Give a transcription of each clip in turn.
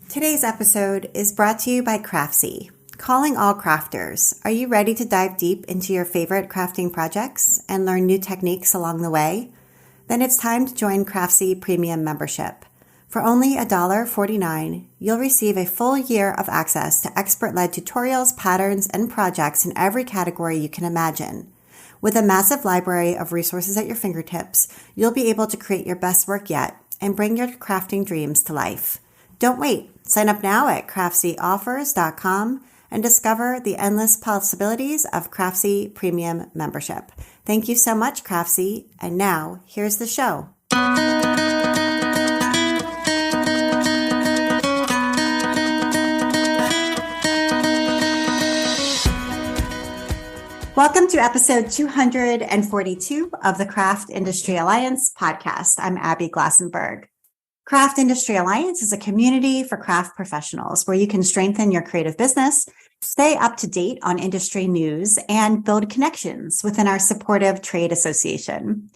Today's episode is brought to you by Craftsy. Calling all crafters. Are you ready to dive deep into your favorite crafting projects and learn new techniques along the way? Then it's time to join Craftsy Premium membership. For only $1.49, you'll receive a full year of access to expert-led tutorials, patterns, and projects in every category you can imagine. With a massive library of resources at your fingertips, you'll be able to create your best work yet and bring your crafting dreams to life. Don't wait. Sign up now at craftsyoffers.com and discover the endless possibilities of Craftsy Premium membership. Thank you so much, Craftsy. And now, here's the show. Welcome to episode 242 of the Craft Industry Alliance podcast. I'm Abby Glassenberg. Craft Industry Alliance is a community for craft professionals where you can strengthen your creative business, stay up to date on industry news, and build connections within our supportive trade association.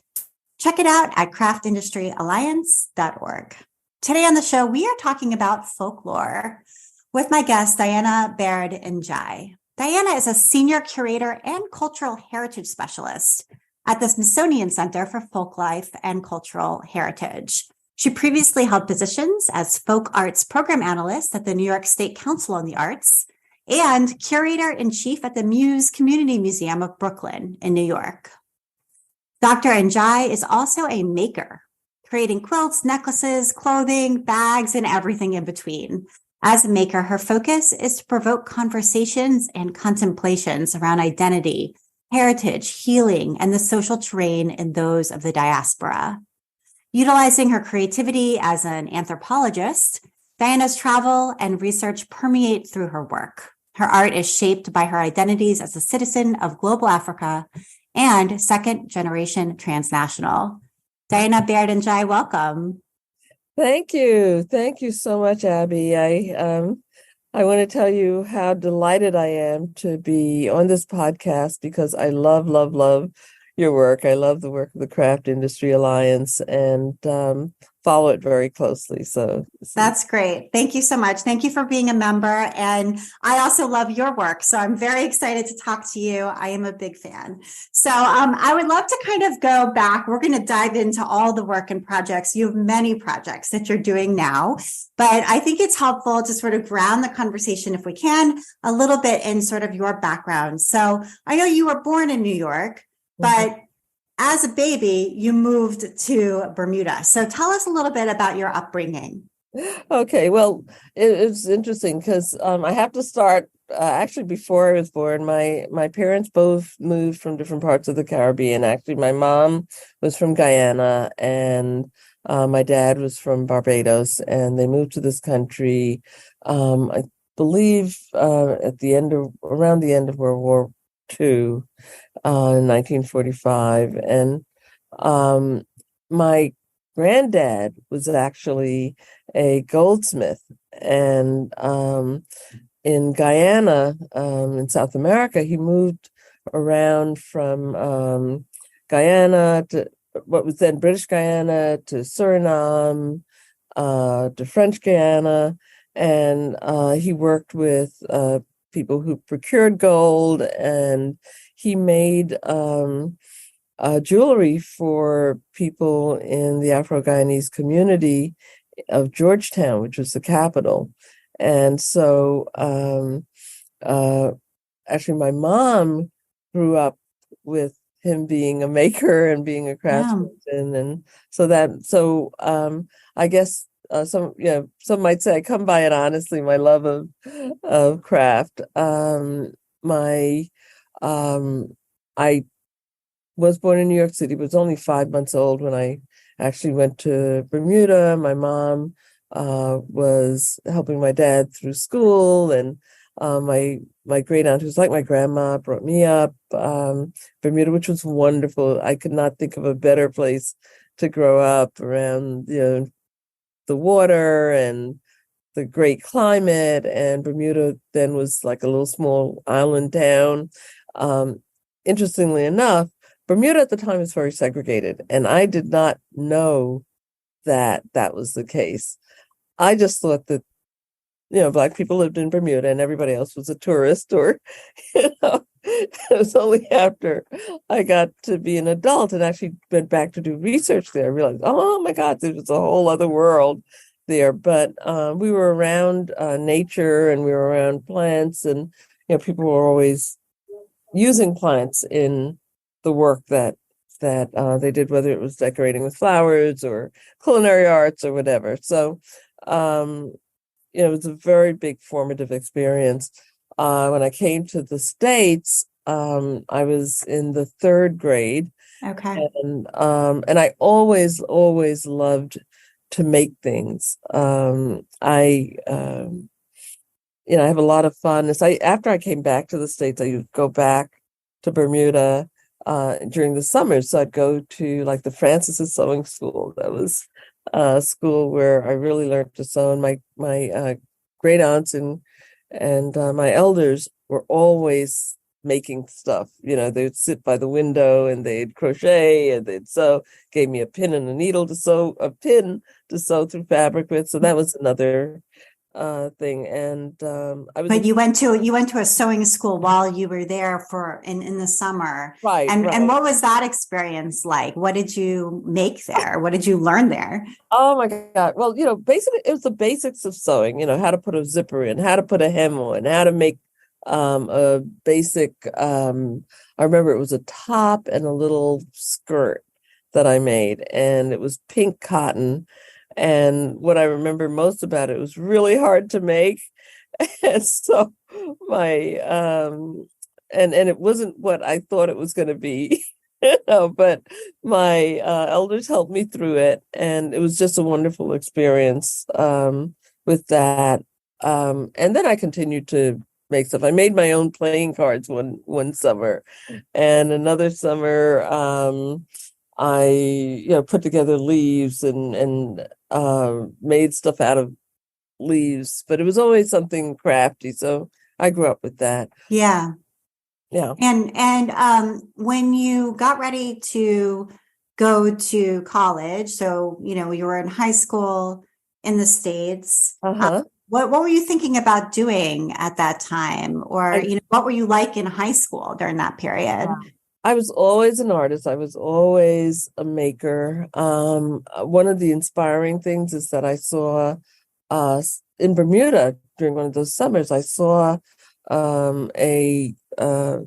Check it out at craftindustrｙalliance.org. Today on the show, we are talking about folklore with my guest, Diana Baird N'Diaye. Diana is a senior curator and cultural heritage specialist at the Smithsonian Center for Folklife and Cultural Heritage. She previously held positions as folk arts program analyst at the New York State Council on the Arts and curator-in-chief at the Muse Community Museum of Brooklyn in New York. Dr. N'Diaye is also a maker, creating quilts, necklaces, clothing, bags, and everything in between. As a maker, her focus is to provoke conversations and contemplations around identity, heritage, healing, and the social terrain in those of the diaspora. Utilizing her creativity as an anthropologist, Diana's travel and research permeate through her work. Her art is shaped by her identities as a citizen of global Africa and second-generation transnational. Diana Baird N'Diaye, welcome. Thank you. Thank you so much, Abby. I want to tell you how delighted I am to be on this podcast because I love your work. I love the work of the Craft Industry Alliance and follow it very closely. So that's great. Thank you so much. Thank you for being a member. And I also love your work. So I'm very excited to talk to you. I am a big fan. So I would love to kind of go back. We're going to dive into all the work and projects. You have many projects that you're doing now, but I think it's helpful to sort of ground the conversation, if we can, a little bit in sort of your background. So I know you were born in New York, but as a baby, you moved to Bermuda. So tell us a little bit about your upbringing. Okay, well, it's interesting because I have to start actually before I was born. My parents both moved from different parts of the Caribbean. Actually, my mom was from Guyana and my dad was from Barbados, and they moved to this country, I believe, around the end of World War II. In 1945, and my granddad was actually a goldsmith, and in Guyana, in South America, he moved around from Guyana to what was then British Guyana to Suriname, to French Guyana, and he worked with people who procured gold, and he made jewelry for people in the Afro-Guyanese community of Georgetown, which was the capital. And so actually my mom grew up with him being a maker and being a craftsman. Yeah. And so I guess some might say I come by it honestly, my love of craft. I was born in New York City, but was only 5 months old when I actually went to Bermuda. My mom was helping my dad through school, and my great aunt, who's like my grandma, brought me up Bermuda, which was wonderful. I could not think of a better place to grow up around, the water and the great climate. And Bermuda then was like a little small island town. Interestingly enough, Bermuda at the time was very segregated, and I did not know that was the case. I just thought that Black people lived in Bermuda and everybody else was a tourist, or, it was only after I got to be an adult and actually went back to do research there, I realized, oh my God, there was a whole other world there. But we were around nature, and we were around plants, and, people were always using plants in the work that they did, whether it was decorating with flowers or culinary arts or whatever. So, it was a very big formative experience. When I came to the States, I was in the third grade, Okay. and I always loved to make things. I have a lot of fun. After I came back to the States, I would go back to Bermuda during the summers. So I'd go to like the Francis Sewing School. That was a school where I really learned to sew. And my great aunts and my elders were always making stuff. They'd sit by the window and they'd crochet and they'd sew. Gave me a pin and a needle to sew, a pin to sew through fabric with. So that was another thing. And But you went to a sewing school while you were there in the summer. Right. And what was that experience like? What did you make there? What did you learn there? Oh my God. Well, basically it was the basics of sewing, how to put a zipper in, how to put a hem on, how to make a basic I remember it was a top and a little skirt that I made, and it was pink cotton. And what I remember most about it was really hard to make. And so my and it wasn't what I thought it was going to be, but my elders helped me through it, and it was just a wonderful experience with that. And then I continued to make stuff. I made my own playing cards one summer, and another summer I put together leaves and made stuff out of leaves, but it was always something crafty. So I grew up with that. Yeah. Yeah. And when you got ready to go to college, so you were in high school in the States. What were you thinking about doing at that time? Or what were you like in high school during that period? I was always an artist. I was always a maker. One of the inspiring things is that I saw in Bermuda during one of those summers, I saw a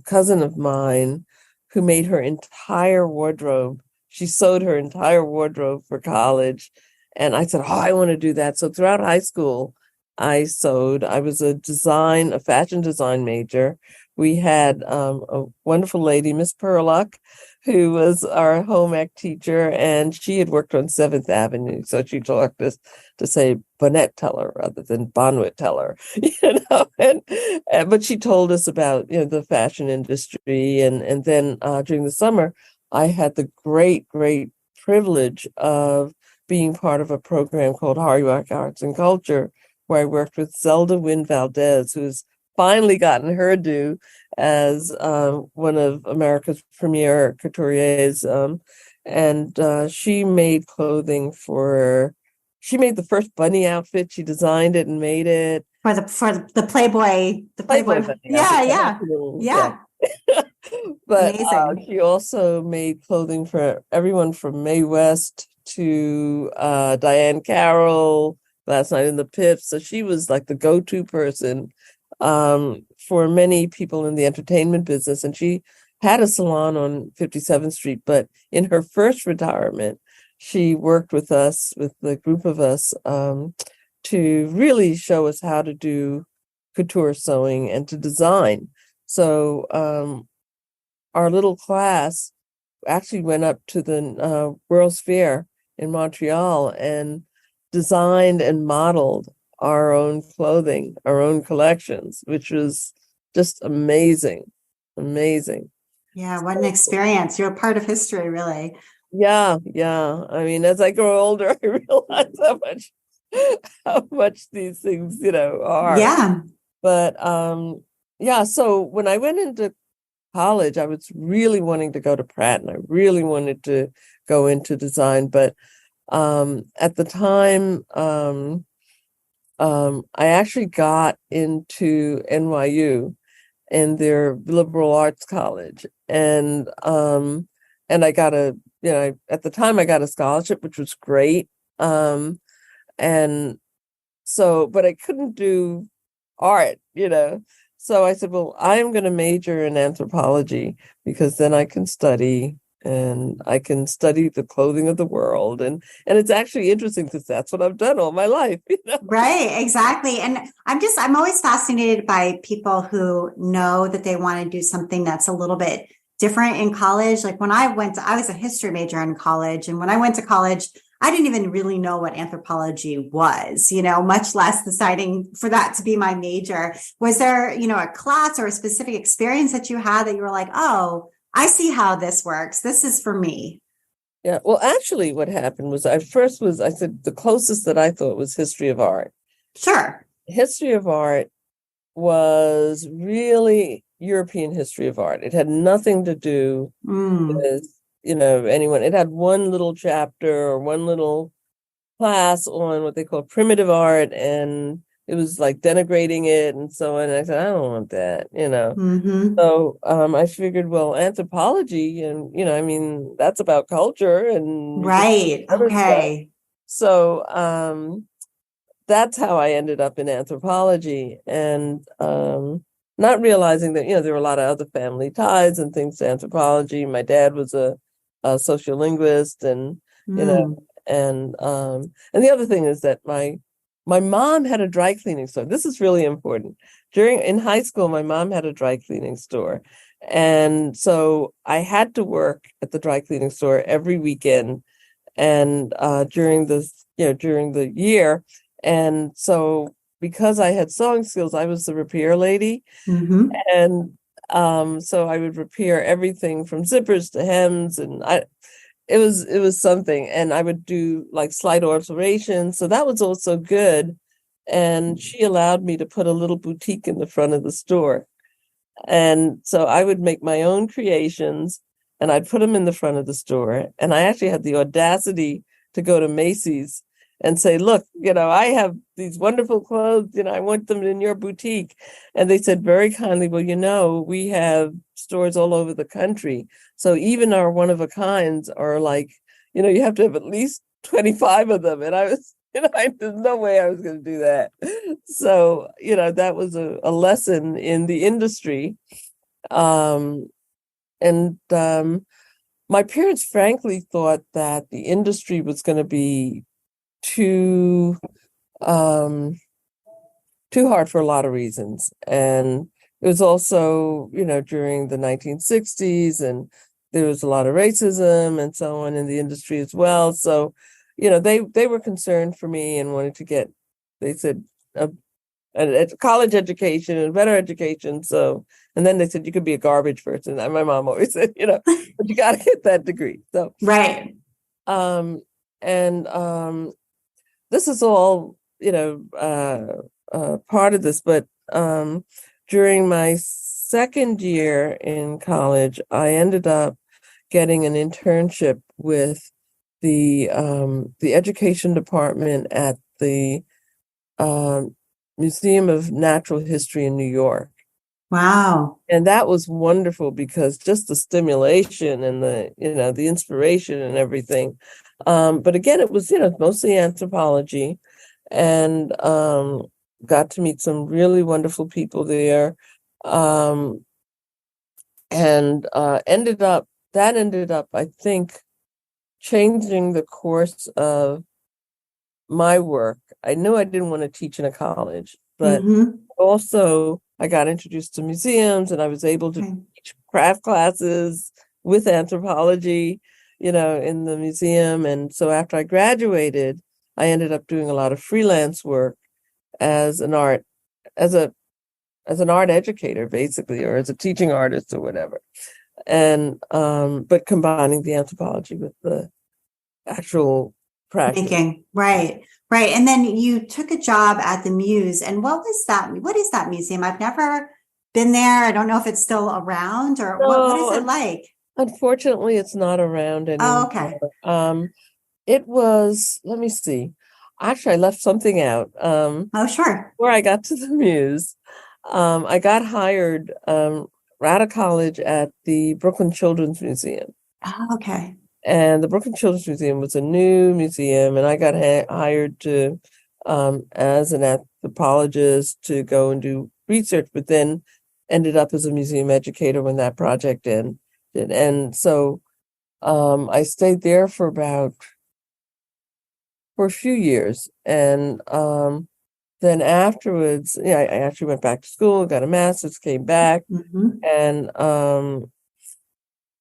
cousin of mine who made her entire wardrobe. She sewed her entire wardrobe for college. And I said, oh, I want to do that. So throughout high school, I sewed. I was a fashion design major. We had a wonderful lady, Miss Perlock, who was our home ec teacher, and she had worked on 7th Avenue. So she taught us to say bonnet teller rather than bonnet teller, but she told us about, the fashion industry. And then during the summer, I had the great privilege of being part of a program called Holyoke Arts and Culture, where I worked with Zelda Wynn Valdez, who's finally gotten her due as one of America's premier couturiers. And she made clothing she made the first bunny outfit. She designed it and made it. For the Playboy. Yeah. But she also made clothing for everyone from Mae West to Diane Carroll, Last Night in the Pips. So she was like the go-to person for many people in the entertainment business. And she had a salon on 57th Street, but in her first retirement, she worked with us, with the group of us, to really show us how to do couture sewing and to design. So our little class actually went up to the World's Fair in Montreal and designed and modeled our own clothing, our own collections, which was just amazing. Yeah, what an experience. You're a part of history, really. Yeah. I mean, as I grow older, I realize how much these things, are. Yeah. But so when I went into college, I was really wanting to go to Pratt, and I really wanted to go into design. But at the time, I actually got into NYU in their liberal arts college, and I got at the time I got a scholarship, which was great. And so, but I couldn't do art, So I said, well, I am going to major in anthropology because then I can study and I can study the clothing of the world. And it's actually interesting because that's what I've done all my life, Right, exactly. And I'm always fascinated by people who know that they want to do something that's a little bit different in college. Like when I was a history major in college. And when I went to college, I didn't even really know what anthropology was, much less deciding for that to be my major. Was there, a class or a specific experience that you had that you were like, oh, I see how this works. This is for me. Yeah. Well, actually, what happened was I said the closest that I thought was history of art. Sure. History of art was really European history of art. It had nothing to do with, anyone. It had one little chapter or one little class on what they call primitive art, and it was like denigrating it and so on. And I said, I don't want that, Mm-hmm. So I figured, well, anthropology and, that's about culture and Right. other stuff. Okay. So that's how I ended up in anthropology, and not realizing that, there were a lot of other family ties and things to anthropology. My dad was a sociolinguist, and, Mm. and the other thing is that my mom had a dry cleaning store. This is really important. In high school, my mom had a dry cleaning store. And so I had to work at the dry cleaning store every weekend and during the year. And so because I had sewing skills, I was the repair lady. Mm-hmm. And so I would repair everything from zippers to hems, and it was something. And I would do like slight alterations. So that was also good. And she allowed me to put a little boutique in the front of the store. And so I would make my own creations and I'd put them in the front of the store. And I actually had the audacity to go to Macy's and say, look, I have these wonderful clothes, I want them in your boutique. And they said very kindly, well, we have stores all over the country. So even our one of a kinds are like, you have to have at least 25 of them. And I was, there's no way I was going to do that. So, that was a lesson in the industry. And my parents frankly thought that the industry was going to be too hard for a lot of reasons. And it was also, during the 1960s, and there was a lot of racism and so on in the industry as well. So, they were concerned for me and wanted to get, they said, a college education and better education. So, and then they said you could be a garbage person. And my mom always said, but you got to get that degree. So, Right. And this is all, part of this. But during my second year in college, I ended up getting an internship with the education department at the Museum of Natural History in New York. Wow. And that was wonderful because just the stimulation and the inspiration and everything. But again, it was, mostly anthropology, and got to meet some really wonderful people there. And ended up, I think, changing the course of my work. I knew I didn't want to teach in a college, but Mm-hmm. also I got introduced to museums, and I was able to teach craft classes with anthropology, in the museum. And so after I graduated, I ended up doing a lot of freelance work as an art educator, basically, or as a teaching artist or whatever. And but combining the anthropology with the actual practice. Thinking. Right. Right. And then you took a job at the Muse. And what is that museum? I've never been there. I don't know if it's still around, or what is it like? Unfortunately, it's not around Oh, anymore. okay. It was, let me see. Actually, I left something out. Oh, sure. Before I got to the Muse, I got hired out of college at the Brooklyn Children's Museum. Oh, okay. And the Brooklyn Children's Museum was a new museum, and I got hired to as an anthropologist to go and do research, but then ended up as a museum educator when that project ended. And so I stayed there for a few years, and then afterwards, I actually went back to school, got a master's, came back, and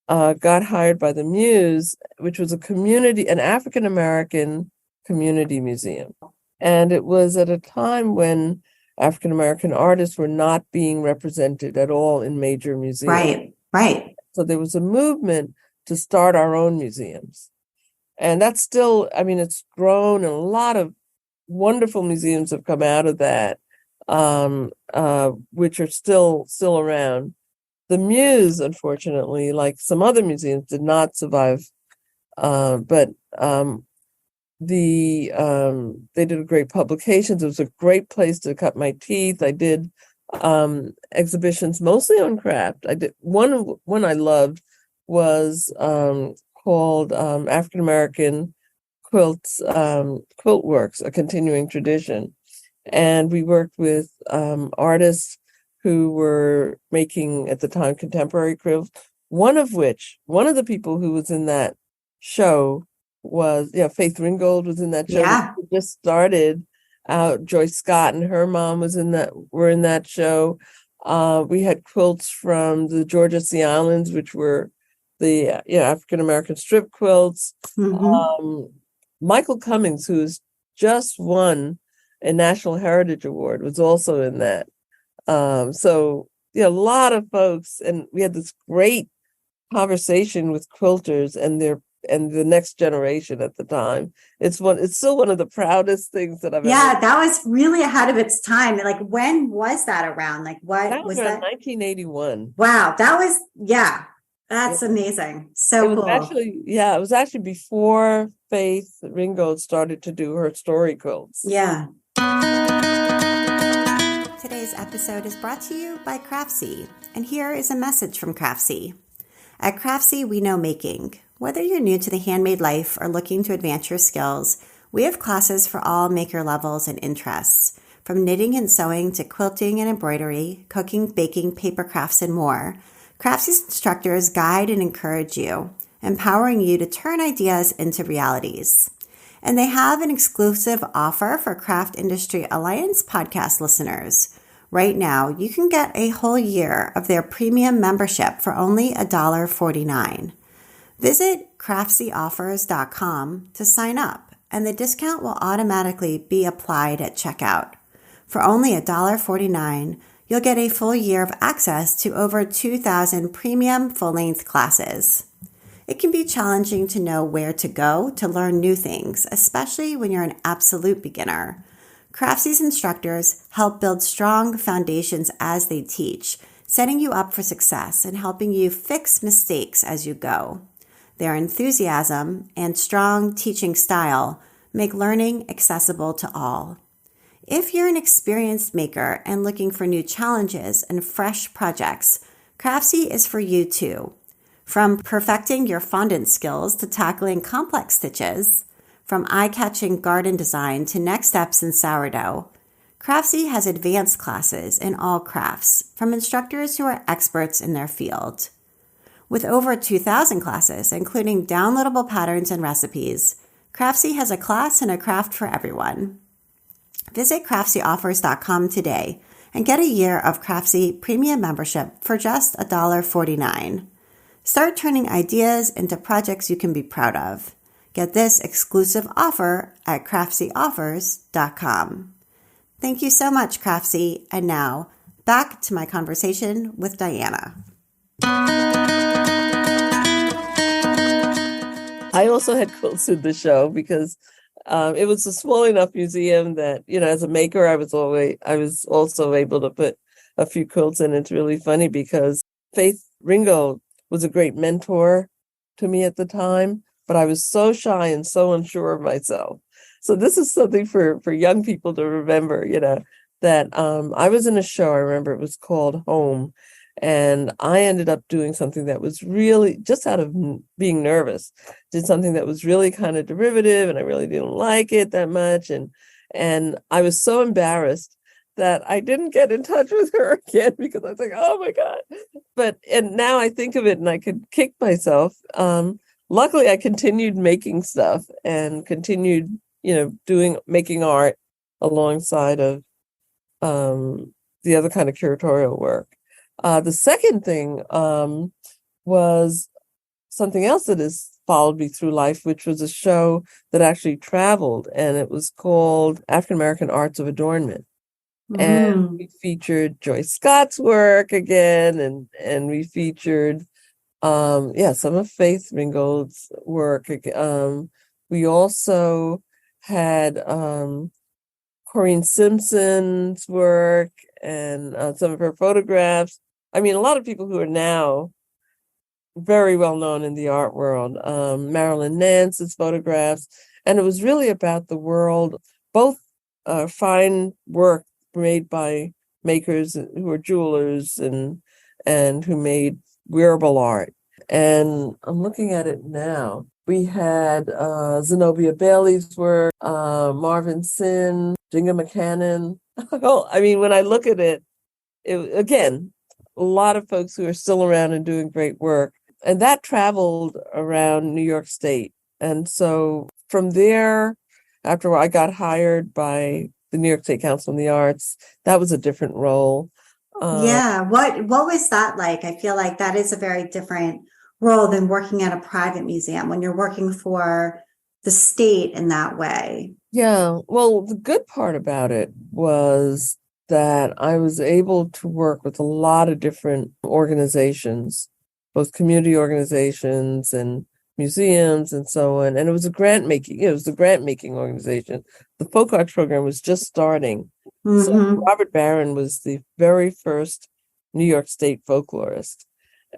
got hired by the Muse, which was an African American community museum. And it was at a time when African American artists were not being represented at all in major museums. Right. So there was a movement to start our own museums. And that's still, it's grown, and a lot of wonderful museums have come out of that, which are still around. The Muse, unfortunately, like some other museums, did not survive. But they did great publications. It was a great place to cut my teeth. I did exhibitions mostly on craft. I did one I loved was called African American Quilts, Quilt Works, a continuing tradition. And we worked with artists who were making, at the time, contemporary quilts. One of the people who was in that show was, Faith Ringgold was in that show. Yeah. It just started out. Joyce Scott and her mom were in that show. We had quilts from the Georgia Sea Islands, which were the African American strip quilts. Michael Cummings, who's just won a National Heritage Award, was also in that. So a lot of folks, and we had this great conversation with quilters and the next generation at the time. It's still one of the proudest things that I've ever. Yeah, that was really ahead of its time. Like, when was that around? Like, what was that? 1981. Wow, that's amazing. So cool. It was actually before Faith Ringgold started to do her story quilts. Yeah. Today's episode is brought to you by Craftsy, and here is a message from Craftsy. At Craftsy, we know making. Whether you're new to the handmade life or looking to advance your skills, we have classes for all maker levels and interests, from knitting and sewing to quilting and embroidery, cooking, baking, paper crafts, and more. Craftsy's instructors guide and encourage you, empowering you to turn ideas into realities. And they have an exclusive offer for Craft Industry Alliance podcast listeners. Right now, you can get a whole year of their premium membership for only $1.49. Visit craftsyOffers.com to sign up, and the discount will automatically be applied at checkout. For only $1.49, you'll get a full year of access to over 2,000 premium full-length classes. It can be challenging to know where to go to learn new things, especially when you're an absolute beginner. Craftsy's instructors help build strong foundations as they teach, setting you up for success and helping you fix mistakes as you go. Their enthusiasm and strong teaching style make learning accessible to all. If you're an experienced maker and looking for new challenges and fresh projects, Craftsy is for you too. From perfecting your fondant skills to tackling complex stitches, from eye-catching garden design to next steps in sourdough, Craftsy has advanced classes in all crafts from instructors who are experts in their field. With over 2,000 classes, including downloadable patterns and recipes, Craftsy has a class and a craft for everyone. Visit craftsyOffers.com today and get a year of Craftsy premium membership for just $1.49. Start turning ideas into projects you can be proud of. Get this exclusive offer at craftsyOffers.com. Thank you so much, Craftsy. And now, back to my conversation with Diana. I also had quilts in the show because it was a small enough museum that, as a maker, I was also able to put a few quilts in. It's really funny because Faith Ringgold was a great mentor to me at the time, but I was so shy and so unsure of myself. So this is something for young people to remember, that I was in a show, I remember it was called Home, and I ended up doing something that was really just out of being nervous, did something that was really kind of derivative, and I really didn't like it that much. And I was so embarrassed that I didn't get in touch with her again because I was like, oh my God. And now I think of it and I could kick myself. Luckily, I continued making stuff and continued, making art alongside of the other kind of curatorial work. The second thing was something else that has followed me through life, which was a show that actually traveled, and it was called African American Arts of Adornment. And we featured Joyce Scott's work again, and we featured some of Faith Ringgold's work. We also had Corinne Simpson's work and some of her photographs. I mean, a lot of people who are now very well known in the art world, Marilyn Nance's photographs. And it was really about the world, both fine work made by makers who are jewelers and who made wearable art. And I'm looking at it now. We had Zenobia Bailey's work, Marvin Sin, Jinga McCannon. I mean, when I look at it, again, a lot of folks who are still around and doing great work. And that traveled around New York State. And so from there, after I got hired by the New York State Council on the Arts, that was a different role. Yeah. What was that like? I feel like that is a very different role than working at a private museum when you're working for the state in that way. Yeah. Well, the good part about it was that I was able to work with a lot of different organizations, both community organizations and museums and so on. And it was a grant making organization. The folk arts program was just starting. So Robert Barron was the very first New York State folklorist.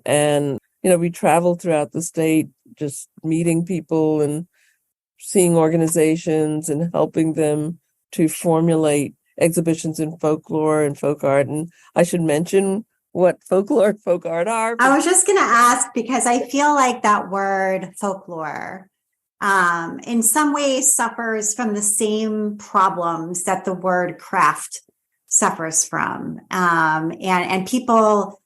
And, we traveled throughout the state, just meeting people and seeing organizations and helping them to formulate exhibitions in folklore and folk art. And I should mention what folklore and folk art are. I was just going to ask, because I feel like that word folklore in some ways suffers from the same problems that the word craft suffers from. And people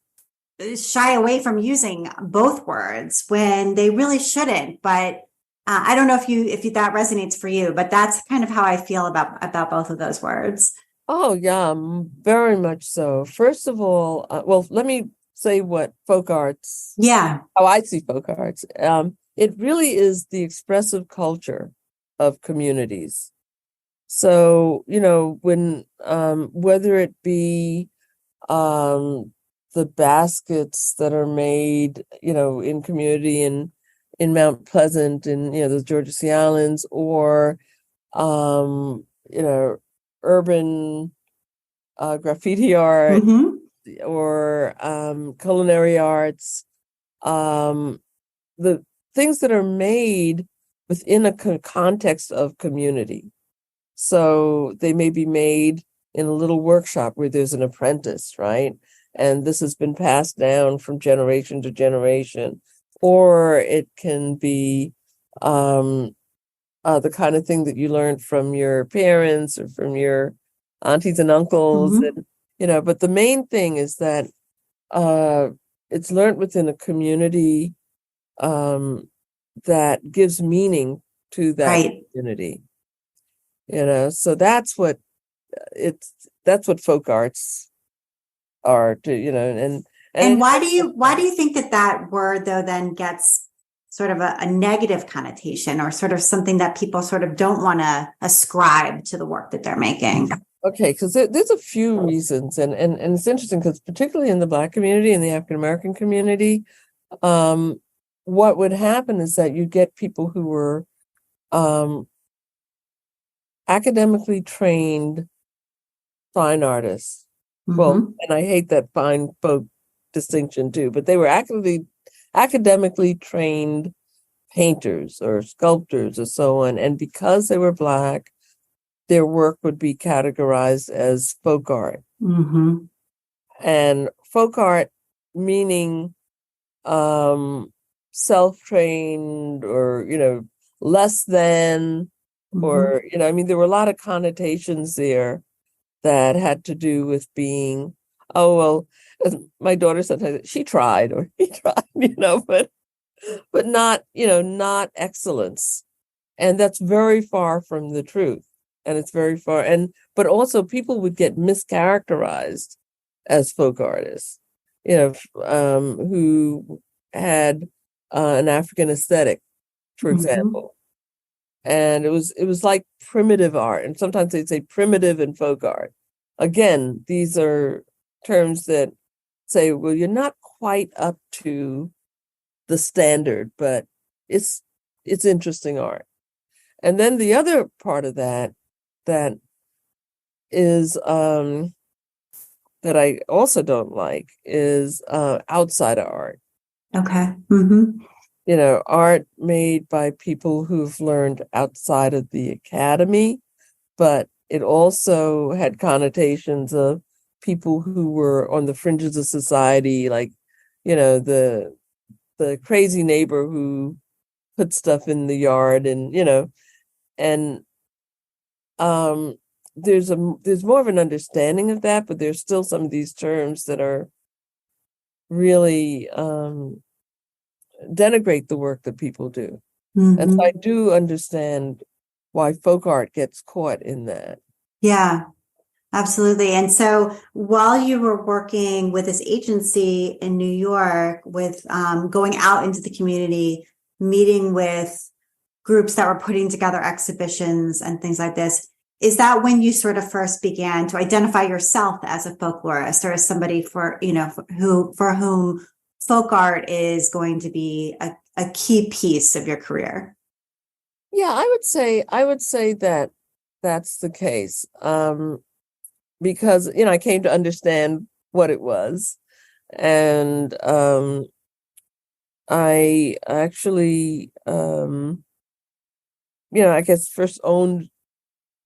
shy away from using both words when they really shouldn't. But I don't know if that resonates for you, but that's kind of how I feel about both of those words. Oh, yeah, very much so. First of all, let me say what folk arts, how I see folk arts. It really is the expressive culture of communities. So, when whether it be the baskets that are made, in community and in Mount Pleasant and, the Georgia Sea Islands, or, urban graffiti art, or culinary arts, the things that are made within a context of community. So they may be made in a little workshop where there's an apprentice, right? And this has been passed down from generation to generation. Or it can be the kind of thing that you learned from your parents or from your aunties and uncles. And, but the main thing is that it's learned within a community that gives meaning to that community. So that's what folk arts are, and why do you think that word though then gets sort of a negative connotation, or sort of something that people sort of don't want to ascribe to the work that they're making? Okay, because there's a few reasons, and it's interesting because particularly in the Black community and the African American community, what would happen is that you get people who were academically trained fine artists. Well, and I hate that fine folk distinction too, but they were academically trained painters or sculptors or so on. And because they were Black, their work would be categorized as folk art. Mm-hmm. And folk art meaning self-trained or, less than, or, I mean, there were a lot of connotations there that had to do with being, oh, well, as my daughter sometimes, she tried or he tried, but not, not excellence. And that's very far from the truth. And it's very far. But also people would get mischaracterized as folk artists, who had an African aesthetic, for example. And it was like primitive art. And sometimes they'd say primitive and folk art. Again, these are terms that say, well, you're not quite up to the standard, but it's interesting art. And then the other part of that is that I also don't like is outsider art. Okay. Art made by people who've learned outside of the academy, but it also had connotations of people who were on the fringes of society, like, the crazy neighbor who put stuff in the yard, and there's more of an understanding of that, but there's still some of these terms that are really denigrate the work that people do. And so I do understand why folk art gets caught in that. Yeah, absolutely. And so while you were working with this agency in New York with going out into the community, meeting with groups that were putting together exhibitions and things like this, is that when you sort of first began to identify yourself as a folklorist or as somebody for whom folk art is going to be a key piece of your career? Yeah, I would say that that's the case. Because, I came to understand what it was. And I actually, I guess first owned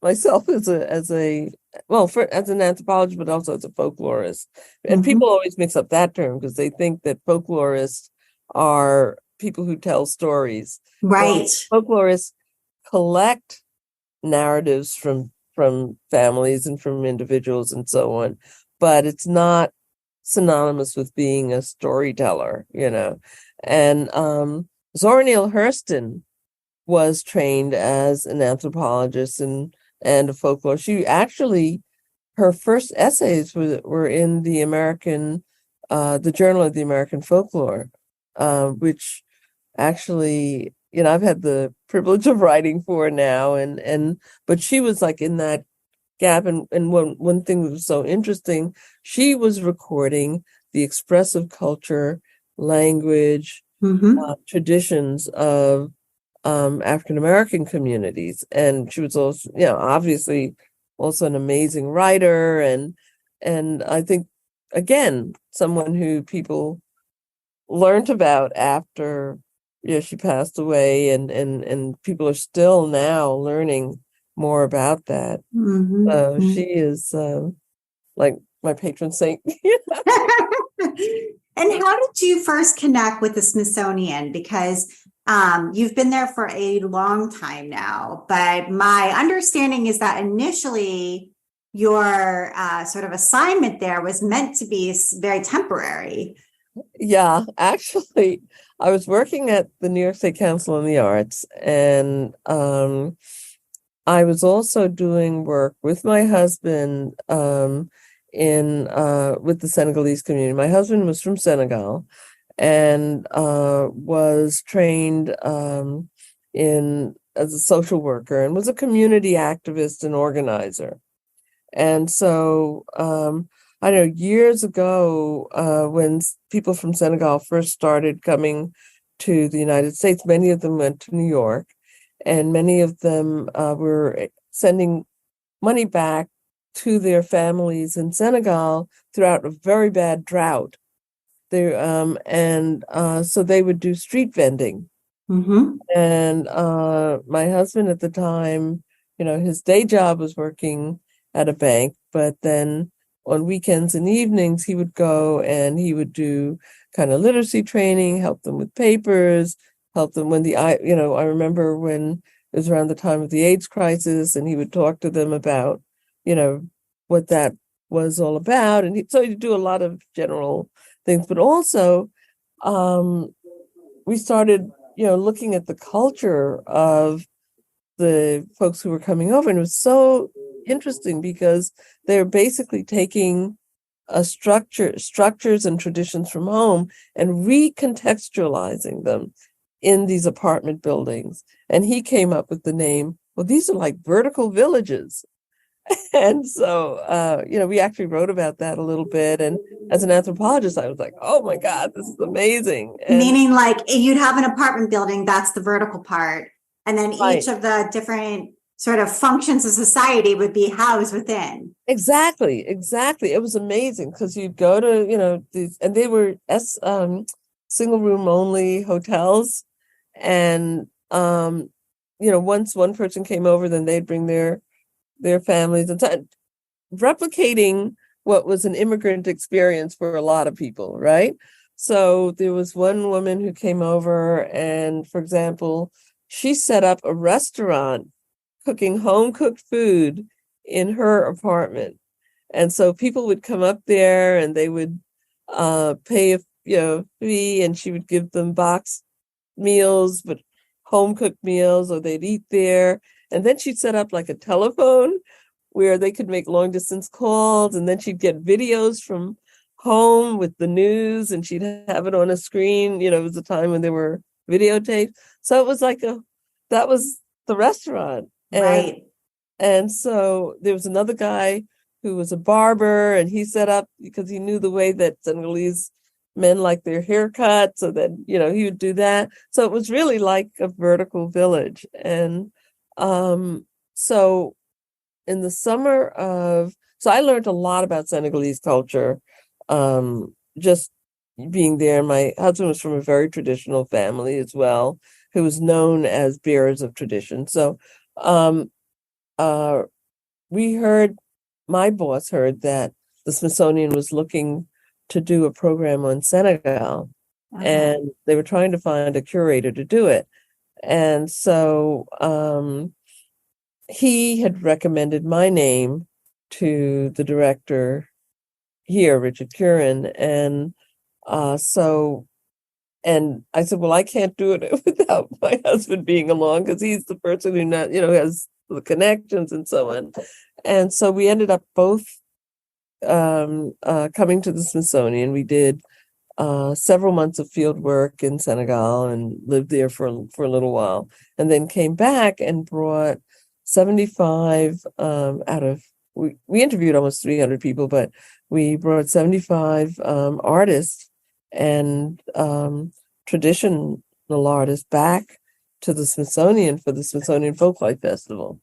myself as an anthropologist, but also as a folklorist. And people always mix up that term because they think that folklorists are people who tell stories. Right. Well, folklorists collect narratives from families and from individuals and so on, but it's not synonymous with being a storyteller, And Zora Neale Hurston was trained as an anthropologist and a folklore. She actually, her first essays were in the the Journal of the American Folklore, which actually, I've had the privilege of writing for now, but she was like in that gap. And one thing that was so interesting, she was recording the expressive culture, language, traditions of African American communities, and she was also, obviously also an amazing writer, and I think again someone who people learned about after she passed away, and people are still now learning more about that. So she is like my patron saint. And how did you first connect with the Smithsonian? Because you've been there for a long time now, but my understanding is that initially your sort of assignment there was meant to be very temporary. Yeah, actually, I was working at the New York State Council on the Arts, and I was also doing work with my husband with the Senegalese community. My husband was from Senegal and was trained as a social worker and was a community activist and organizer. And so I know years ago, when people from Senegal first started coming to the United States, many of them went to New York, and many of them were sending money back to their families in Senegal throughout a very bad drought. So they would do street vending Mm-hmm. And my husband at the time, his day job was working at a bank, but then on weekends and evenings, he would go and he would do kind of literacy training, help them with papers, help them when I remember when it was around the time of the AIDS crisis, and he would talk to them about, what that was all about. And so he'd do a lot of general things, but also um, we started, looking at the culture of the folks who were coming over, and it was so interesting because they're basically taking structures and traditions from home and recontextualizing them in these apartment buildings. And he came up with the name, well, these are like vertical villages. And so, we actually wrote about that a little bit. And as an anthropologist, I was like, oh my God, this is amazing. And Meaning like you'd have an apartment building, that's the vertical part. And then right, each of the different sort of functions of society would be housed within. exactly. It was amazing because you'd go to, these, and they were single room only hotels. And, once one person came over, then they'd bring their families, and so replicating what was an immigrant experience for a lot of people, right? So there was one woman who came over, and for example, she set up a restaurant cooking home cooked food in her apartment. And so people would come up there and they would pay a fee, and she would give them boxed meals, but home cooked meals, or they'd eat there. And then she'd set up like a telephone where they could make long distance calls, and then she'd get videos from home with the news, and she'd have it on a screen. It was a time when there were videotapes. So it was like that was the restaurant. Right. And so there was another guy who was a barber, and he set up because he knew the way that Senegalese men like their haircut. So that, he would do that. So it was really like a vertical village. And so in the so I learned a lot about Senegalese culture, just being there. My husband was from a very traditional family as well, who was known as bearers of tradition. So, uh, my boss heard that the Smithsonian was looking to do a program on Senegal, and they were trying to find a curator to do it. And so, he had recommended my name to the director here, Richard Curran. And and I said, well, I can't do it without my husband being along, because he's the person who has the connections and so on. And so we ended up both coming to the Smithsonian. We did several months of field work in Senegal and lived there for a little while, and then came back and brought 75 we interviewed almost 300 people, but we brought 75 artists and traditional artists back to the Smithsonian for the Smithsonian Folklife Festival.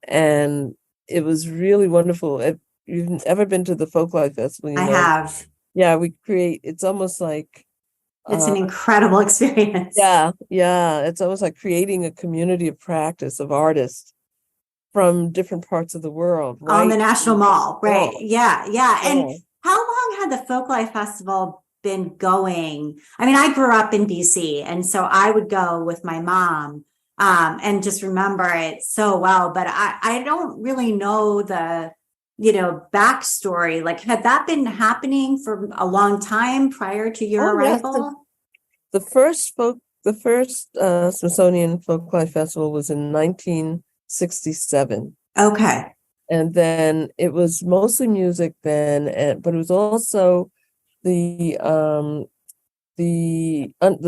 And it was really wonderful. If you've ever been to the Folklife Festival, I have. yeah, it's almost like It's an incredible experience. yeah, it's almost like creating a community of practice of artists from different parts of the world, right? On the National Mall, right? Oh, Yeah. And how long had the Folklife Festival been going? I mean, I grew up in BC, and so I would go with my mom, and just remember it so well. But I don't really know the backstory. Like, had that been happening for a long time prior to your arrival? The first Smithsonian Folklife Festival was in 1967. Okay. And then it was mostly music then, but it was also the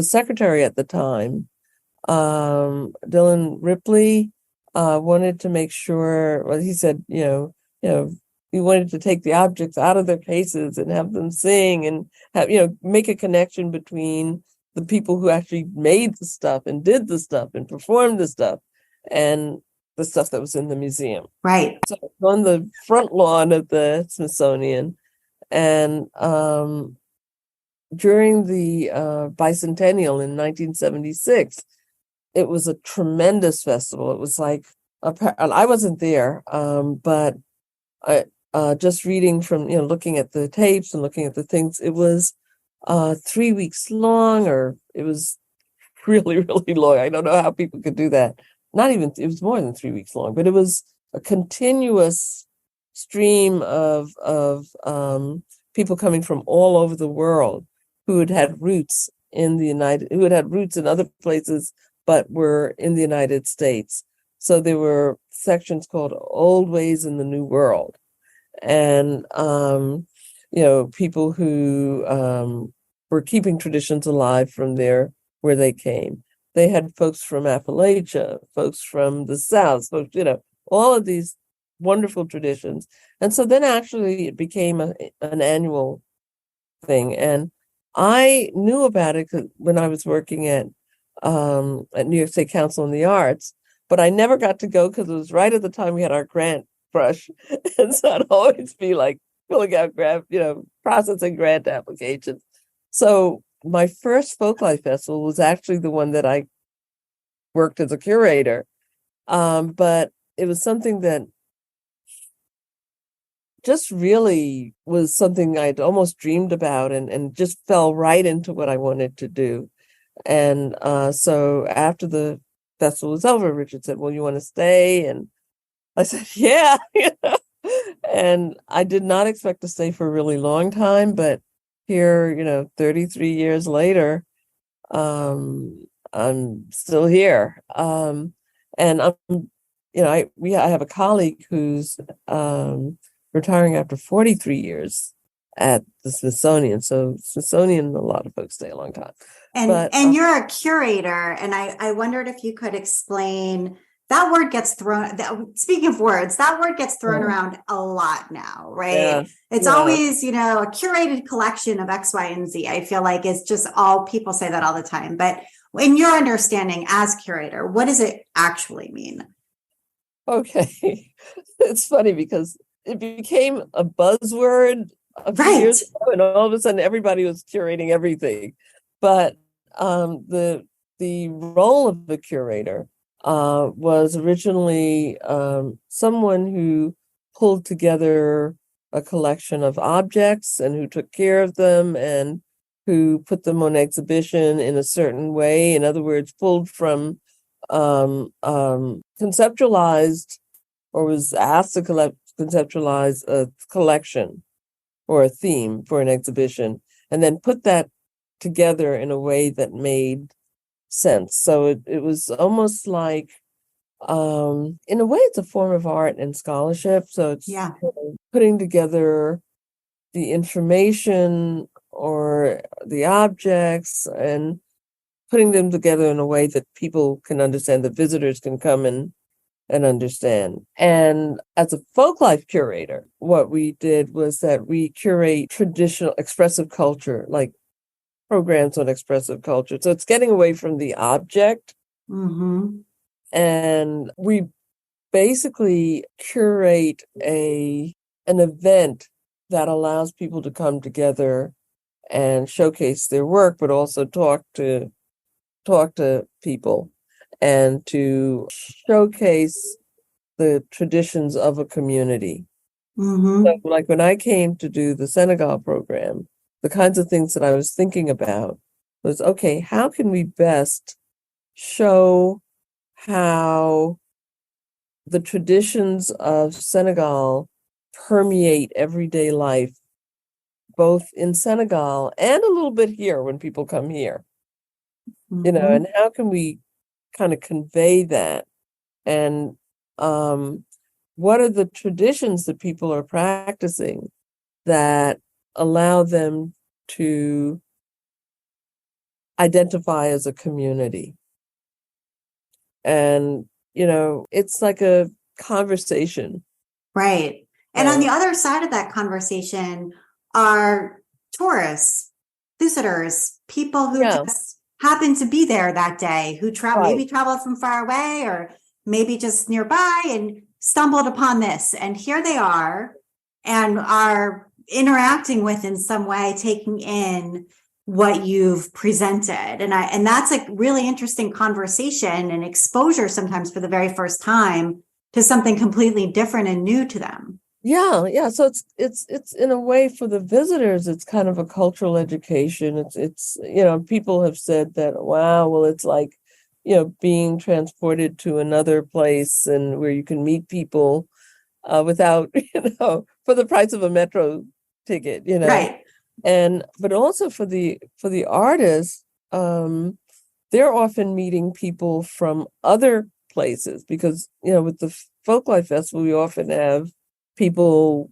secretary at the time, Dylan Ripley, wanted to make sure. Well, he said, he wanted to take the objects out of their cases and have them sing and have make a connection between the people who actually made the stuff and did the stuff and performed the stuff and the stuff that was in the museum. Right. So on the front lawn of the Smithsonian, and during the bicentennial in 1976, it was a tremendous festival. It was like, I wasn't there, but I just reading from, looking at the tapes and looking at the things, it was 3 weeks long, or it was really, really long. I don't know how people could do that. Not even, it was more than 3 weeks long, but it was a continuous stream of people coming from all over the world who had roots who had roots in other places, but were in the United States. So there were sections called Old Ways in the New World. And, people who were keeping traditions alive from where they came. They had folks from Appalachia, folks from the South, folks, all of these wonderful traditions. And so then actually it became an annual thing. And I knew about it when I was working at New York State Council on the Arts, but I never got to go because it was right at the time we had our grant rush. And so I'd always be like filling out processing grant applications. So my first Folklife Festival was actually the one that I worked as a curator. But it was something that just really was something I'd almost dreamed about and just fell right into what I wanted to do. And so after the festival was over, Richard said, "Well, you want to stay?" And I said, "Yeah." And I did not expect to stay for a really long time, but here, 33 years later, I'm still here. And I have a colleague who's retiring after 43 years at the Smithsonian. So Smithsonian, a lot of folks stay a long time. And you're a curator, and I wondered if you could explain that word gets thrown. Speaking of words, that word gets thrown around a lot now, right? Yeah, it's always, a curated collection of X, Y, and Z. I feel like it's just all people say that all the time. But in your understanding as curator, what does it actually mean? Okay, it's funny because it became a buzzword a few years ago, and all of a sudden everybody was curating everything. But the role of the curator was originally someone who pulled together a collection of objects and who took care of them and who put them on exhibition in a certain way. In other words, pulled from conceptualized or was asked to conceptualize a collection or a theme for an exhibition, and then put that together in a way that made sense. So it was almost like, in a way, it's a form of art and scholarship. So it's putting together the information or the objects and putting them together in a way that people can understand, that visitors can come and understand. And as a folklife curator, what we did was that we curate traditional expressive culture, like programs on expressive culture. So it's getting away from the object. Mm-hmm. And we basically curate an event that allows people to come together and showcase their work, but also talk to people and to showcase the traditions of a community. Mm-hmm. So, like when I came to do the Senegal program, the kinds of things that I was thinking about was, okay, how can we best show how the traditions of Senegal permeate everyday life, both in Senegal and a little bit here when people come here, mm-hmm. And how can we kind of convey that? And what are the traditions that people are practicing that allow them to identify as a community? And, it's like a conversation. Right. And on the other side of that conversation are tourists, visitors, people who just happen to be there that day, who maybe traveled from far away or maybe just nearby and stumbled upon this. And here they are and are interacting with in some way, taking in what you've presented. And that's a really interesting conversation and exposure sometimes for the very first time to something completely different and new to them. Yeah. So it's in a way for the visitors, it's kind of a cultural education. It's people have said that, wow, well, it's like, being transported to another place and where you can meet people without, for the price of a metro ticket, Right. but also for the artists, they're often meeting people from other places because, with the Folklife Festival, we often have people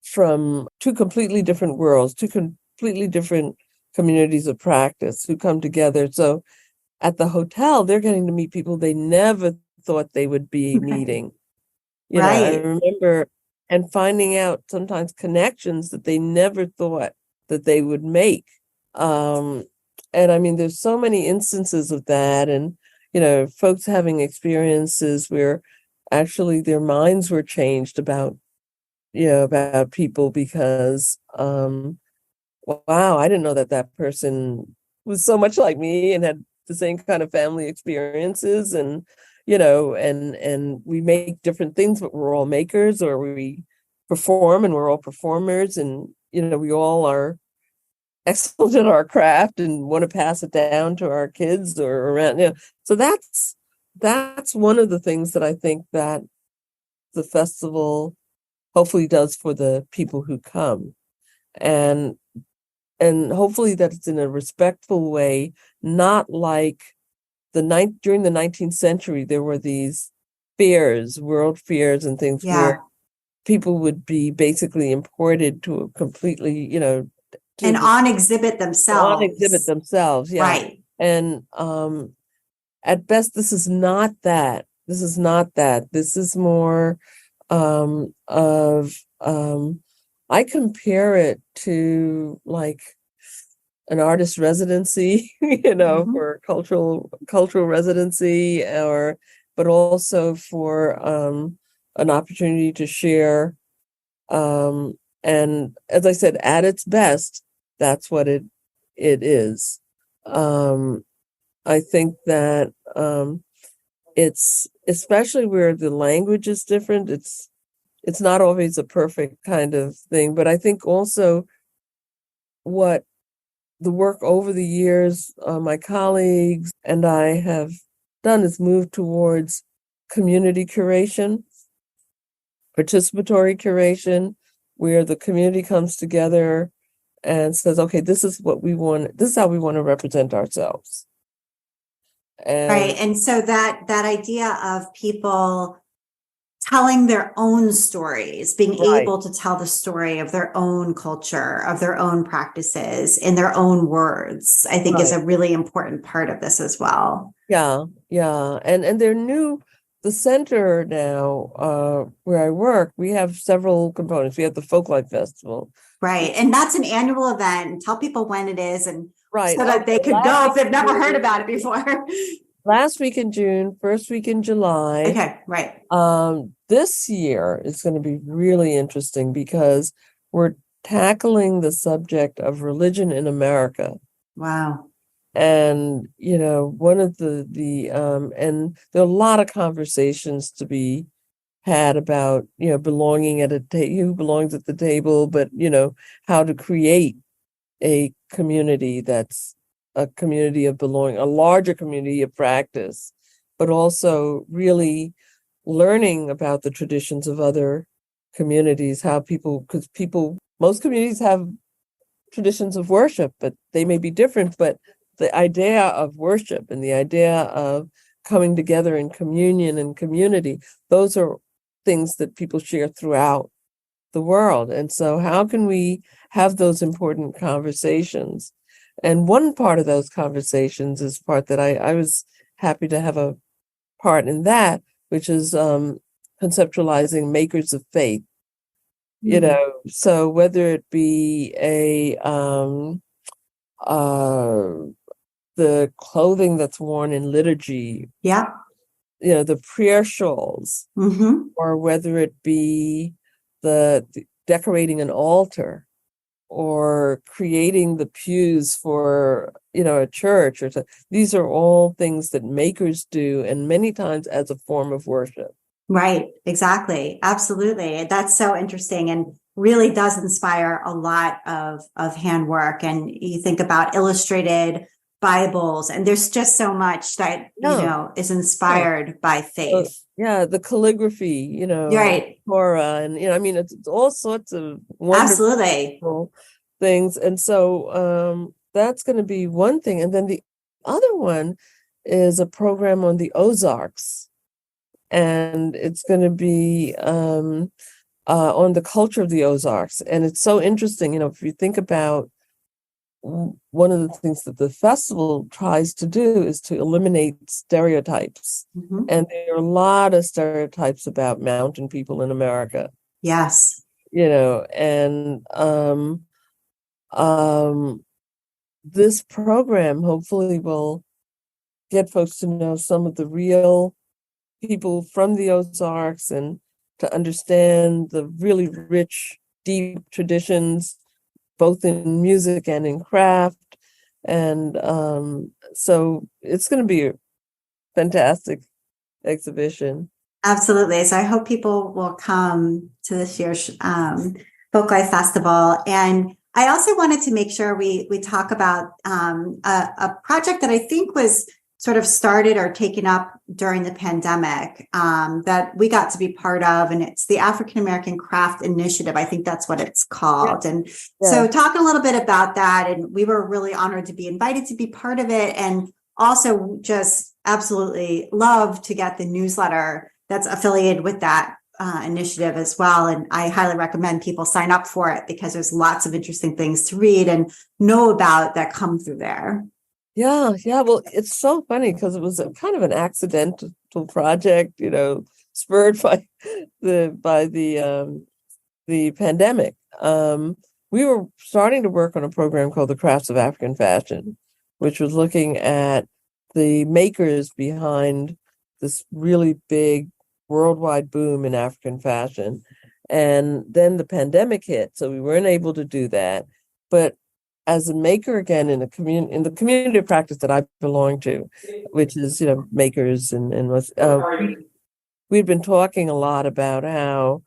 from two completely different worlds, two completely different communities of practice who come together. So at the hotel, they're getting to meet people they never thought they would be meeting. I Right. remember and finding out sometimes connections that they never thought that they would make. And I mean, there's so many instances of that, and folks having experiences where actually their minds were changed about people because wow, I didn't know that person was so much like me and had the same kind of family experiences, and and we make different things, but we're all makers, or we perform and we're all performers, and we all are excellent at our craft and want to pass it down to our kids or around. So that's one of the things that I think that the festival hopefully does for the people who come, and hopefully that it's in a respectful way, not like during the 19th century, there were these fairs, world fairs and things where people would be basically imported to a completely, And on exhibit themselves. Yeah. Right. And at best, this is not that. This is not that. This is more of I compare it to like an artist residency, for cultural residency, but also for an opportunity to share. And as I said, at its best, that's what it is. I think that it's especially where the language is different. It's not always a perfect kind of thing, but I think also what the work over the years, my colleagues and I have done is move towards community curation, participatory curation, where the community comes together and says, okay, this is what we want. This is how we want to represent ourselves. Right. And so that idea of people telling their own stories, being able to tell the story of their own culture, of their own practices in their own words, I think is a really important part of this as well. Yeah. And they're new. The center now, where I work, we have several components. We have the Folklife Festival. Right. And that's an annual event. Tell people when it is and so that they could go if they've never heard about it before. Last week in June, first week in July. Okay, right. This year is going to be really interesting because we're tackling the subject of religion in America. Wow. And, one of the and there are a lot of conversations to be had about, belonging at who belongs at the table, but, how to create a community that's a community of belonging, a larger community of practice, but also really learning about the traditions of other communities, because most communities have traditions of worship, but they may be different, but the idea of worship and the idea of coming together in communion and community, those are things that people share throughout the world. And so how can we have those important conversations? And one part of those conversations is part that I was happy to have a part in that, which is conceptualizing makers of faith. So whether it be the clothing that's worn in liturgy, the prayer shawls, or whether it be the decorating an altar, or creating the pews for, a church or something. These are all things that makers do, and many times as a form of worship. Right. Exactly. Absolutely. That's so interesting and really does inspire a lot of handwork. And you think about illustrated Bibles, and there's just so much that, is inspired by faith. The calligraphy, Right. Torah, and, it's all sorts of wonderful Absolutely. things. And so that's going to be one thing. And then the other one is a program on the Ozarks. And it's going to be on the culture of the Ozarks. And it's so interesting, if you think about one of the things that the festival tries to do is to eliminate stereotypes. Mm-hmm. And there are a lot of stereotypes about mountain people in America. Yes. And this program hopefully will get folks to know some of the real people from the Ozarks and to understand the really rich, deep traditions, both in music and in craft. And so it's going to be a fantastic exhibition. Absolutely. So I hope people will come to this year's Folklife Festival. And I also wanted to make sure we talk about a project that I think was sort of started or taken up during the pandemic that we got to be part of. And it's the African American Craft Initiative. I think that's what it's called. Yeah. And so talk a little bit about that. And we were really honored to be invited to be part of it. And also just absolutely love to get the newsletter that's affiliated with that initiative as well. And I highly recommend people sign up for it because there's lots of interesting things to read and know about that come through there. Yeah. Well, it's so funny because it was kind of an accidental project, spurred by the pandemic. We were starting to work on a program called the Crafts of African Fashion, which was looking at the makers behind this really big worldwide boom in African fashion. And then the pandemic hit, so we weren't able to do that. But as a maker, again, in the community of practice that I belong to, which is, makers and we've been talking a lot about how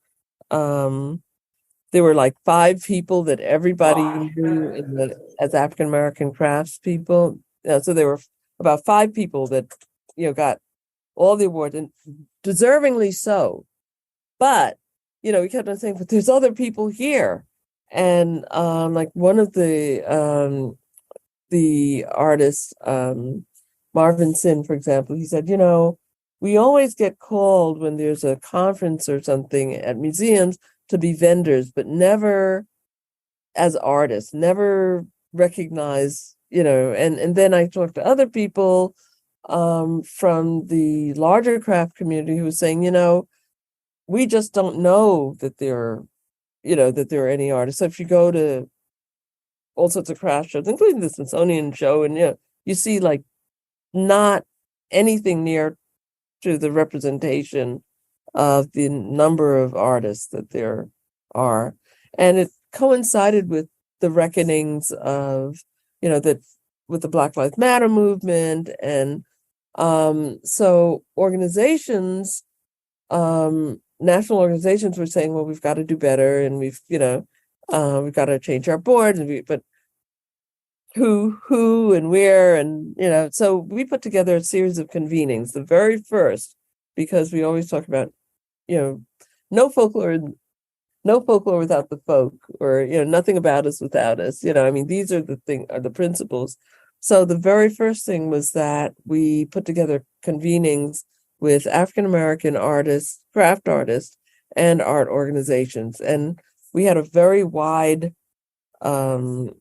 there were like 5 people that everybody knew as African American crafts people. So there were about 5 people that, got all the awards, and deservingly so. But, we kept on saying, but there's other people here. And like one of the artists, Marvin Sin, for example, he said, we always get called when there's a conference or something at museums to be vendors, but never as artists, never recognize, and then I talked to other people from the larger craft community who was saying, we just don't know that there are any artists. So if you go to all sorts of craft shows, including the Smithsonian show, and you see like not anything near to the representation of the number of artists that there are. And it coincided with the reckonings of, that with the Black Lives Matter movement. And so organizations, national organizations were saying, well, we've got to do better, and we've got to change our board, but who and where, and so we put together a series of convenings. The very first, because we always talk about, no folklore without the folk, or nothing about us without us. These are the principles. So the very first thing was that we put together convenings with African American artists, craft artists, and art organizations. And we had a very wide umbrella.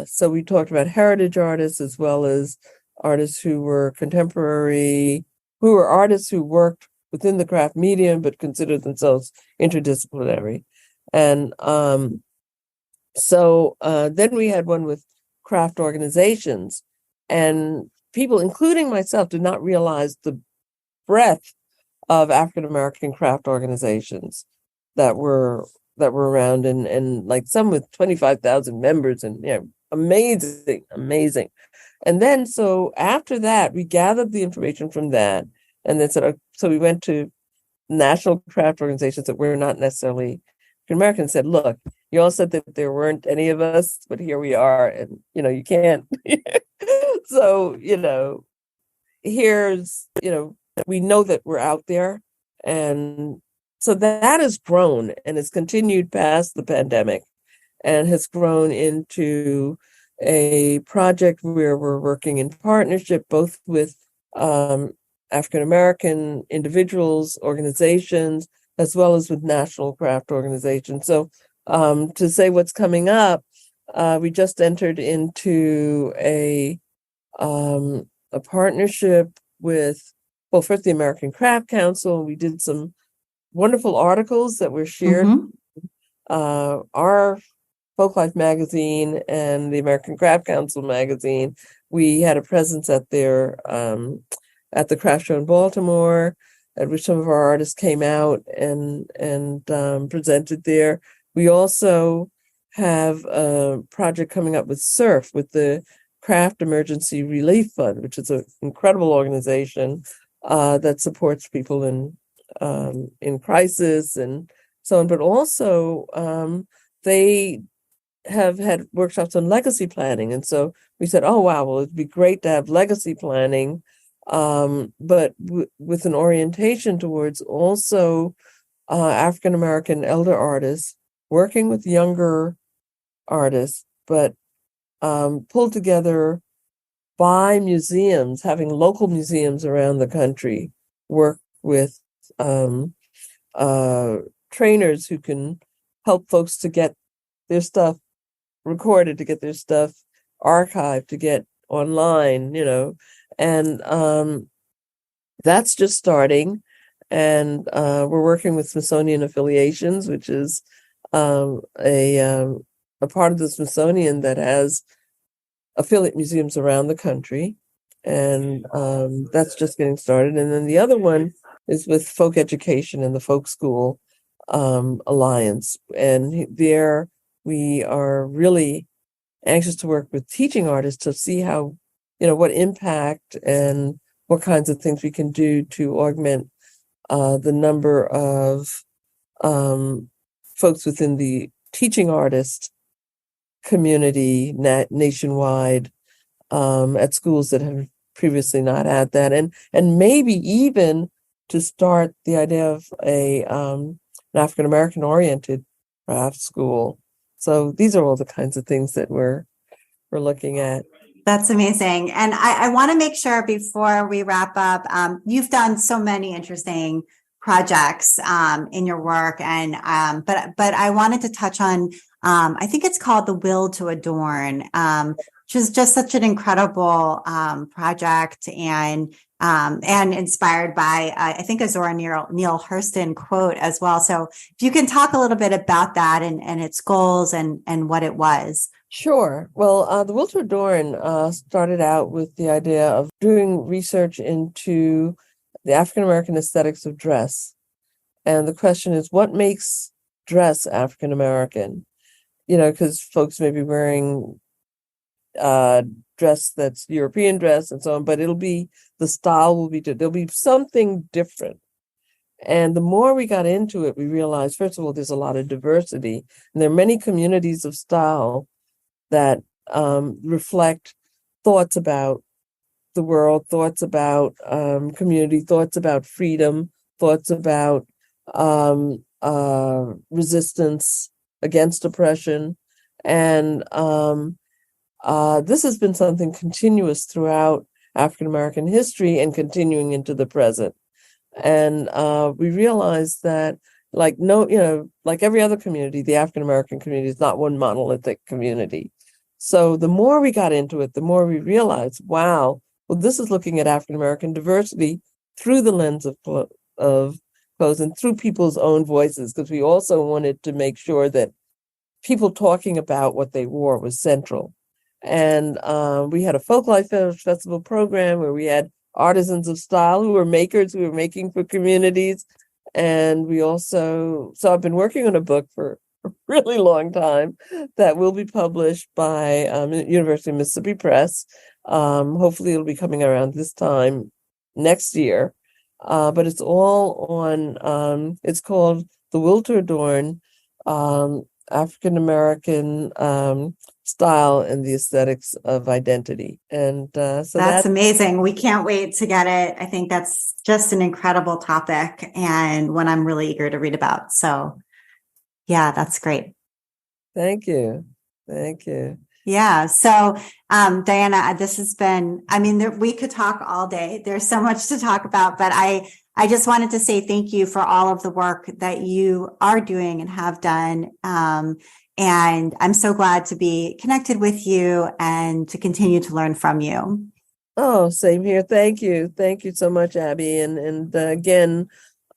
So we talked about heritage artists as well as artists who were contemporary, who were artists who worked within the craft medium but considered themselves interdisciplinary. And so then we had one with craft organizations, and people, including myself, did not realize the breadth of African American craft organizations that were that were around, and like some with 25,000 members, and amazing. And then so after that, we gathered the information from that, and then said, so we went to national craft organizations that were not necessarily American, said, look, you all said that there weren't any of us, but here we are, and you can't. So here's we know that we're out there, and so that has grown and has continued past the pandemic, and has grown into a project where we're working in partnership both with African American individuals, organizations, as well as with national craft organizations. So to say what's coming up, we just entered into a partnership with, well, first the American Craft Council. We did some wonderful articles that were shared. Our Folklife magazine and the American Craft Council magazine. We had a presence at at the craft show in Baltimore, at which some of our artists came out and presented there. We also have a project coming up with SURF, with the Craft Emergency Relief Fund, which is an incredible organization that supports people in crisis and so on. But also they have had workshops on legacy planning, and so we said, oh wow, well, it'd be great to have legacy planning, but with an orientation towards also African American elder artists working with younger artists, but pulled together by museums, having local museums around the country work with trainers who can help folks to get their stuff recorded, to get their stuff archived, to get online, and that's just starting. And we're working with Smithsonian Affiliations, which is a part of the Smithsonian that has affiliate museums around the country, and that's just getting started. And then the other one is with Folk Education and the Folk School Alliance, and there we are really anxious to work with teaching artists to see how, what impact and what kinds of things we can do to augment the number of folks within the teaching artist community nationwide at schools that have previously not had that, and maybe even to start the idea of an African American oriented craft school. So these are all the kinds of things that we're looking at. That's amazing. And I want to make sure before we wrap up, you've done so many interesting projects in your work, and but I wanted to touch on I think it's called The Will to Adorn, which is just such an incredible project, and inspired by I think a Zora Neale Hurston quote as well. So if you can talk a little bit about that and its goals and what it was. Sure. Well, The Will to Adorn started out with the idea of doing research into the African American aesthetics of dress. And the question is, what makes dress African American? Because folks may be wearing dress that's European dress and so on, but the style will be, there'll be something different. And the more we got into it, we realized, first of all, there's a lot of diversity, and there are many communities of style that reflect thoughts about the world, thoughts about community, thoughts about freedom, thoughts about resistance against oppression. And this has been something continuous throughout African American history and continuing into the present. And we realized that, like every other community, the African American community is not one monolithic community. So the more we got into it, the more we realized, wow, well, this is looking at African American diversity through the lens of clothes and through people's own voices, because we also wanted to make sure that people talking about what they wore was central. And we had a Folklife Festival program where we had artisans of style who were makers, who were making for communities. And so I've been working on a book for a really long time that will be published by University of Mississippi Press. Hopefully it'll be coming around this time next year. But it's all on, it's called The Will to Adorn, African American style and the aesthetics of identity. And so that's amazing. We can't wait to get it. I think that's just an incredible topic and one I'm really eager to read about. So yeah, that's great. Thank you. Thank you. Yeah. So, Diana, this has been, we could talk all day. There's so much to talk about, but I just wanted to say thank you for all of the work that you are doing and have done. And I'm so glad to be connected with you and to continue to learn from you. Oh, same here. Thank you. Thank you so much, Abby. And again,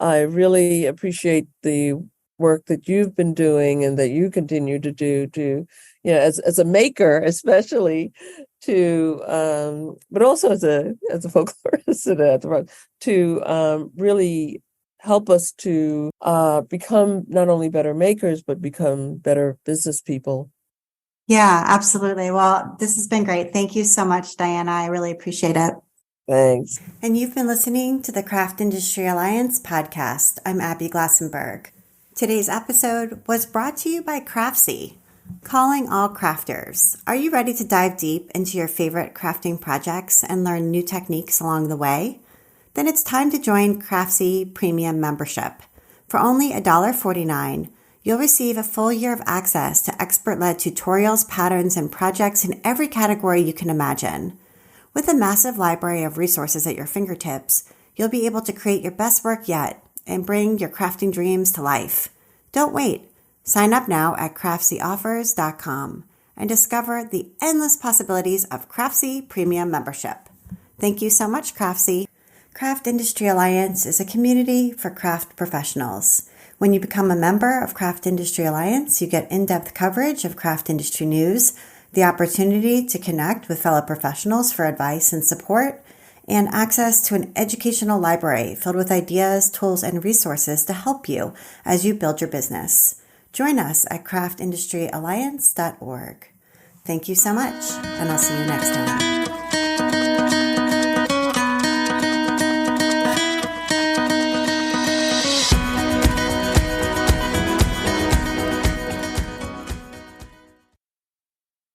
I really appreciate the work that you've been doing and that you continue to do as a maker, especially but also as a folklorist to really help us to become not only better makers, but become better business people. Yeah, absolutely. Well, this has been great. Thank you so much, Diana. I really appreciate it. Thanks. And you've been listening to the Craft Industry Alliance podcast. I'm Abby Glassenberg. Today's episode was brought to you by Craftsy, calling all crafters. Are you ready to dive deep into your favorite crafting projects and learn new techniques along the way? Then it's time to join Craftsy Premium membership. For only $1.49, you'll receive a full year of access to expert-led tutorials, patterns, and projects in every category you can imagine. With a massive library of resources at your fingertips, you'll be able to create your best work yet and bring your crafting dreams to life. Don't wait. Sign up now at craftsyOffers.com and discover the endless possibilities of Craftsy Premium membership. Thank you so much, Craftsy. Craft Industry Alliance is a community for craft professionals. When you become a member of Craft Industry Alliance, you get in-depth coverage of craft industry news, the opportunity to connect with fellow professionals for advice and support, and access to an educational library filled with ideas, tools, and resources to help you as you build your business. Join us at craftindustryalliance.org. Thank you so much, and I'll see you next time.